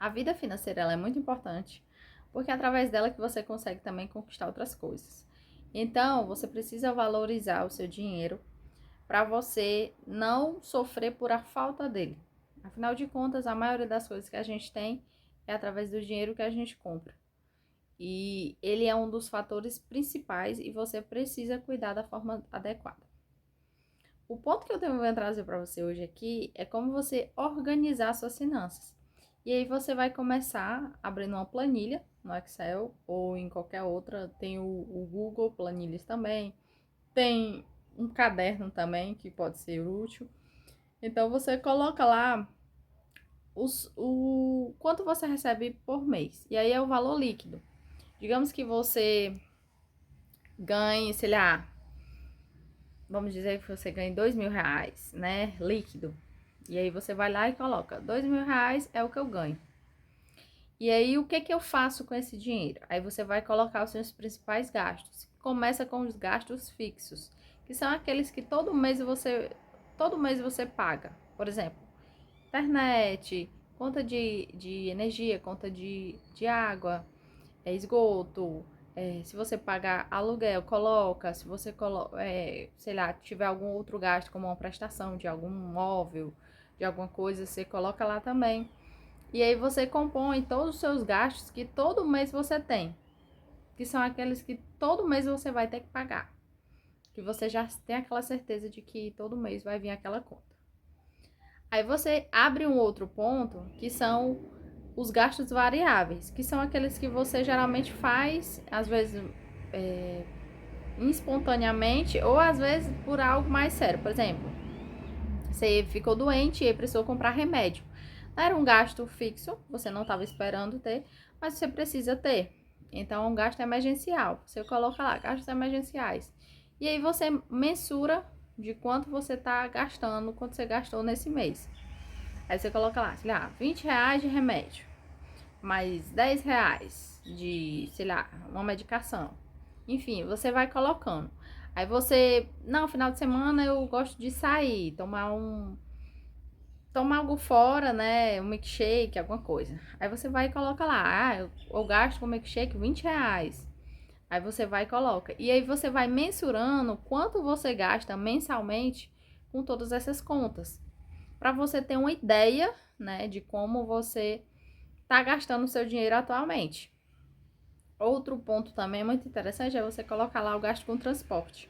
A vida financeira ela é muito importante, porque é através dela que você consegue também conquistar outras coisas. Então, você precisa valorizar o seu dinheiro para você não sofrer por a falta dele. Afinal de contas, a maioria das coisas que a gente tem é através do dinheiro que a gente compra. E ele é um dos fatores principais e você precisa cuidar da forma adequada. O ponto que eu tenho que trazer para você hoje aqui é como você organizar suas finanças. E aí você vai começar abrindo uma planilha no Excel ou em qualquer outra. Tem o Google Planilhas também. Tem um caderno também que pode ser útil. Então você coloca lá o quanto você recebe por mês. E aí é o valor líquido. Digamos que você ganhe, sei lá, vamos dizer que você ganhe R$ 2.000, né? Líquido. E aí você vai lá e coloca, R$ 2.000 é o que eu ganho. E aí o que eu faço com esse dinheiro? Aí você vai colocar os seus principais gastos. Começa com os gastos fixos, que são aqueles que todo mês você paga. Por exemplo, internet, conta de energia, conta de água, esgoto. Se você pagar aluguel, coloca. Se você sei lá, tiver algum outro gasto, como uma prestação de algum móvel, de alguma coisa, você coloca lá também. E aí você compõe todos os seus gastos que todo mês você tem, que são aqueles que todo mês você vai ter que pagar, que você já tem aquela certeza de que todo mês vai vir aquela conta. Aí você abre um outro ponto, que são os gastos variáveis, que são aqueles que você geralmente faz, às vezes espontaneamente, ou às vezes por algo mais sério. Por exemplo, você ficou doente e precisou comprar remédio. Era um gasto fixo, você não estava esperando ter, mas você precisa ter. Então, é um gasto emergencial. Você coloca lá, gastos emergenciais. E aí você mensura de quanto você está gastando, quanto você gastou nesse mês. Aí você coloca lá, sei lá, R$ 20 de remédio, mais R$ 10 de, sei lá, uma medicação. Enfim, você vai colocando. Aí você, não, final de semana eu gosto de sair, tomar algo fora, né? Um milkshake, alguma coisa. Aí você vai e coloca lá, eu gasto com milkshake R$ 20. Aí você vai e coloca. E aí você vai mensurando quanto você gasta mensalmente com todas essas contas. Para você ter uma ideia, né, de como você tá gastando o seu dinheiro atualmente. Outro ponto também muito interessante é você colocar lá o gasto com transporte,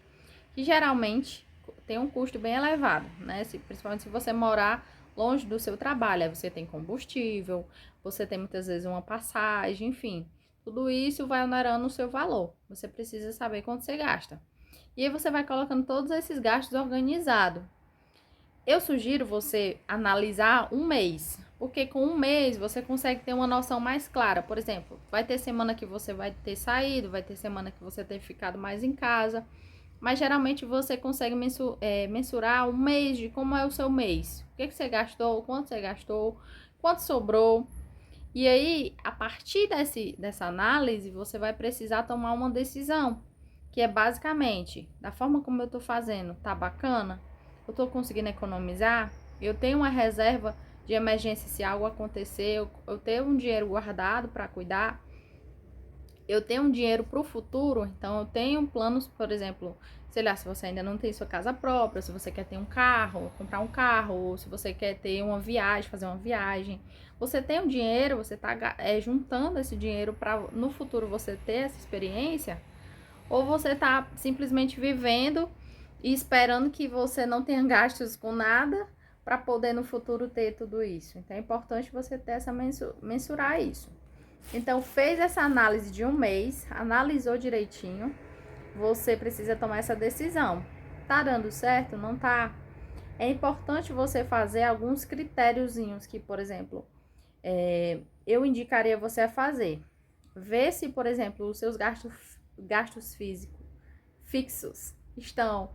que geralmente tem um custo bem elevado, né? Principalmente se você morar longe do seu trabalho, aí você tem combustível, você tem muitas vezes uma passagem, enfim. Tudo isso vai onerando o seu valor. Você precisa saber quanto você gasta. E aí você vai colocando todos esses gastos organizados. Eu sugiro você analisar um mês, porque com um mês você consegue ter uma noção mais clara. Por exemplo, vai ter semana que você vai ter saído, vai ter semana que você tem ficado mais em casa, mas geralmente você consegue mensurar um mês de como é o seu mês. O que você gastou, quanto sobrou. E aí, a partir dessa análise, você vai precisar tomar uma decisão, que é basicamente, da forma como eu tô fazendo, tá bacana? Eu tô conseguindo economizar? Eu tenho uma reserva de emergência se algo acontecer, eu tenho um dinheiro guardado para cuidar? Eu tenho um dinheiro para o futuro, então eu tenho planos, por exemplo, sei lá, se você ainda não tem sua casa própria, se você quer ter um carro, comprar um carro, ou se você quer ter uma viagem, fazer uma viagem. Você tem um dinheiro, você está juntando esse dinheiro para no futuro você ter essa experiência, ou você está simplesmente vivendo e esperando que você não tenha gastos com nada para poder no futuro ter tudo isso. Então é importante você ter essa mensurar isso. Então, fez essa análise de um mês, analisou direitinho, você precisa tomar essa decisão. Tá dando certo? Não tá? É importante você fazer alguns critériozinhos que, por exemplo, eu indicaria você a fazer. Ver se, por exemplo, os seus gastos fixos estão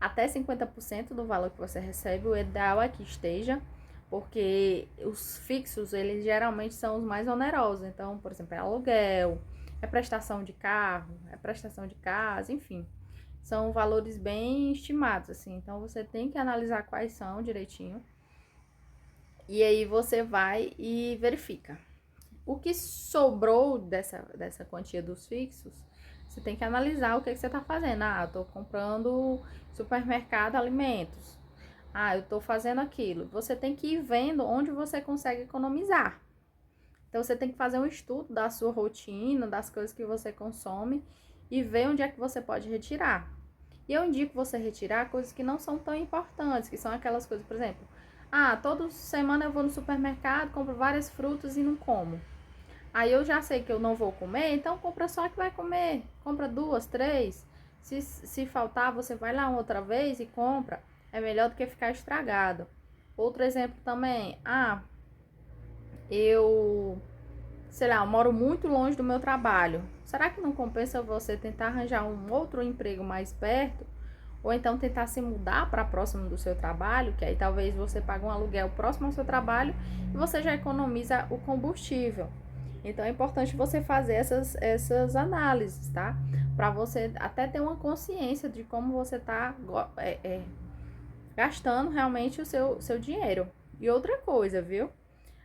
até 50% do valor que você recebe. O ideal é que esteja, porque os fixos, eles geralmente são os mais onerosos. Então, por exemplo, é aluguel, é prestação de carro, é prestação de casa, enfim. São valores bem estimados, assim. Então, você tem que analisar quais são direitinho. E aí, você vai e verifica. O que sobrou dessa quantia dos fixos, você tem que analisar o que você está fazendo. Ah, eu estou comprando supermercado alimentos. Ah, eu estou fazendo aquilo. Você tem que ir vendo onde você consegue economizar. Então, você tem que fazer um estudo da sua rotina, das coisas que você consome e ver onde é que você pode retirar. E eu indico você retirar coisas que não são tão importantes, que são aquelas coisas, por exemplo, ah, toda semana eu vou no supermercado, compro várias frutas e não como. Aí eu já sei que eu não vou comer, então compra só que vai comer. Compra 2, 3. Se faltar, você vai lá uma outra vez e compra. É melhor do que ficar estragado. Outro exemplo também. Ah, sei lá, eu moro muito longe do meu trabalho. Será que não compensa você tentar arranjar um outro emprego mais perto? Ou então tentar se mudar para próximo do seu trabalho, que aí talvez você pague um aluguel próximo ao seu trabalho e você já economiza o combustível. Então é importante você fazer essas análises, tá? Para você até ter uma consciência de como você está gastando realmente o seu dinheiro. E outra coisa, viu?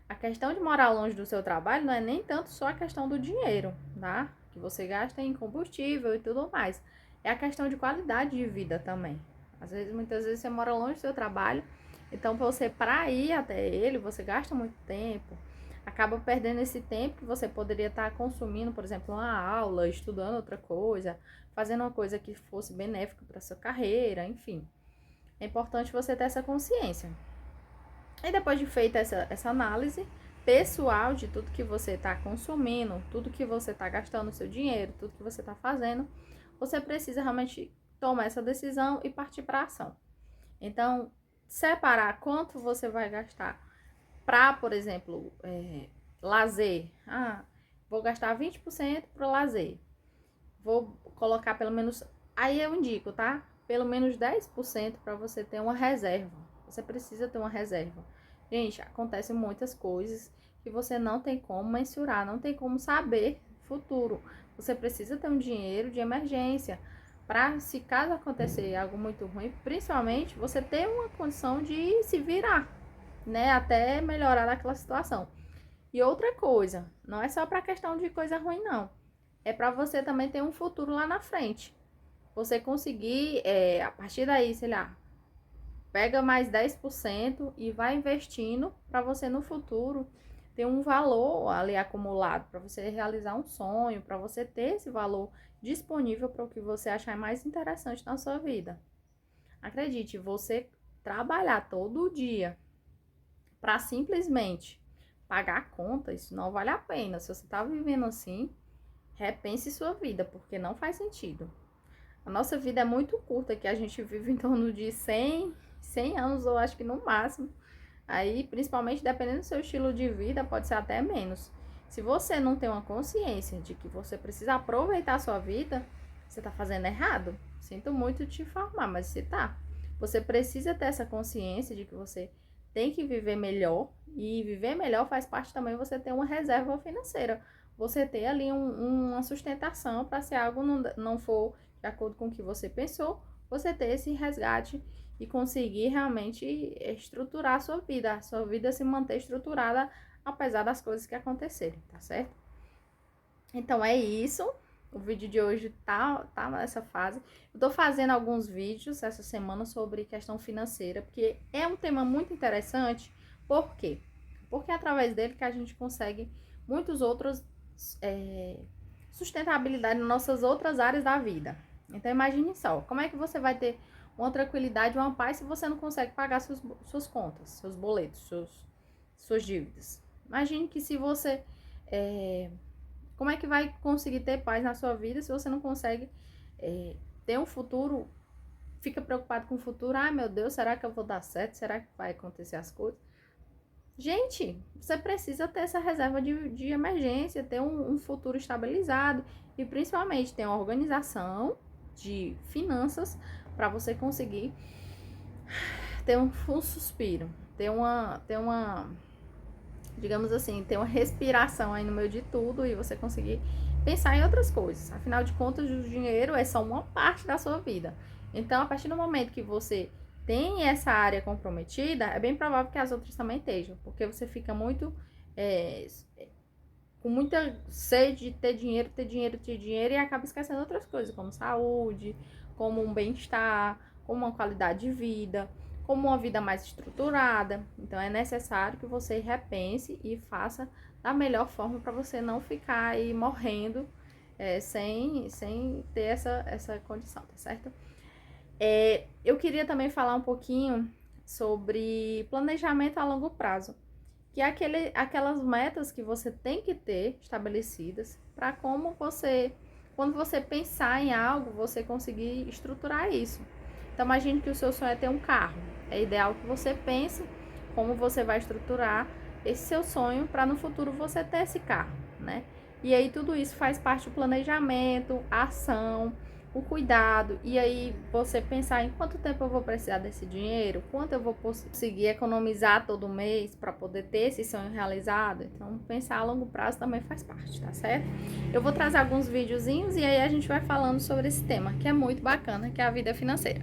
A questão de morar longe do seu trabalho não é nem tanto só a questão do dinheiro, tá? Que você gasta em combustível e tudo mais. É a questão de qualidade de vida também. Muitas vezes você mora longe do seu trabalho, então para ir até ele, você gasta muito tempo, acaba perdendo esse tempo que você poderia estar consumindo, por exemplo, uma aula, estudando outra coisa, fazendo uma coisa que fosse benéfica para sua carreira, enfim. É importante você ter essa consciência. E depois de feita essa análise pessoal de tudo que você está consumindo, tudo que você está gastando o seu dinheiro, tudo que você está fazendo, você precisa realmente tomar essa decisão e partir para a ação. Então, separar quanto você vai gastar para, por exemplo, lazer. Ah, vou gastar 20% para lazer. Vou colocar pelo menos, aí eu indico, tá? Pelo menos 10% para você ter uma reserva. Você precisa ter uma reserva. Gente, acontecem muitas coisas que você não tem como mensurar, não tem como saber futuro. Você precisa ter um dinheiro de emergência para, se caso acontecer algo muito ruim, principalmente você ter uma condição de se virar, né? Até melhorar naquela situação. E outra coisa, não é só para questão de coisa ruim, não. É para você também ter um futuro lá na frente. Você conseguir, a partir daí, sei lá, pega mais 10% e vai investindo para você no futuro ter um valor ali acumulado, para você realizar um sonho, para você ter esse valor disponível para o que você achar mais interessante na sua vida. Acredite, você trabalhar todo dia para simplesmente pagar a conta, isso não vale a pena. Se você está vivendo assim, repense sua vida, porque não faz sentido. A nossa vida é muito curta, que a gente vive em torno de 100 anos, ou acho que no máximo. Aí, principalmente dependendo do seu estilo de vida, pode ser até menos. Se você não tem uma consciência de que você precisa aproveitar a sua vida, você está fazendo errado. Sinto muito te informar, mas você tá. Você precisa ter essa consciência de que você tem que viver melhor. E viver melhor faz parte também você ter uma reserva financeira. Você ter ali uma sustentação para se algo não for de acordo com o que você pensou, você ter esse resgate e conseguir realmente estruturar a sua vida se manter estruturada apesar das coisas que acontecerem, tá certo? Então é isso, o vídeo de hoje tá nessa fase. Eu tô fazendo alguns vídeos essa semana sobre questão financeira, porque é um tema muito interessante. Por quê? Porque é através dele que a gente consegue muitos outros sustentabilidade nas nossas outras áreas da vida. Então imagine só, como é que você vai ter uma tranquilidade, uma paz se você não consegue pagar suas contas, seus boletos, suas dívidas. Imagine que se você como é que vai conseguir ter paz na sua vida se você não consegue ter um futuro, fica preocupado com o futuro, ai meu Deus, será que eu vou dar certo? Será que vai acontecer as coisas? Gente, você precisa ter essa reserva de emergência, ter um futuro estabilizado e principalmente ter uma organização de finanças para você conseguir ter um suspiro, digamos assim, ter uma respiração aí no meio de tudo e você conseguir pensar em outras coisas. Afinal de contas, o dinheiro é só uma parte da sua vida. Então, a partir do momento que você tem essa área comprometida, é bem provável que as outras também estejam, porque você fica muito com muita sede de ter dinheiro, ter dinheiro, ter dinheiro, e acaba esquecendo outras coisas, como saúde, como um bem-estar, como uma qualidade de vida, como uma vida mais estruturada. Então é necessário que você repense e faça da melhor forma para você não ficar aí morrendo sem ter essa condição, tá certo? Eu queria também falar um pouquinho sobre planejamento a longo prazo, que é aquelas metas que você tem que ter estabelecidas para como você, quando você pensar em algo, você conseguir estruturar isso. Então, imagine que o seu sonho é ter um carro. É ideal que você pense como você vai estruturar esse seu sonho para no futuro você ter esse carro, né? E aí tudo isso faz parte do planejamento, a ação, o cuidado, e aí você pensar em quanto tempo eu vou precisar desse dinheiro, quanto eu vou conseguir economizar todo mês para poder ter esse sonho realizado. Então, pensar a longo prazo também faz parte, tá certo? Eu vou trazer alguns videozinhos e aí a gente vai falando sobre esse tema, que é muito bacana, que é a vida financeira.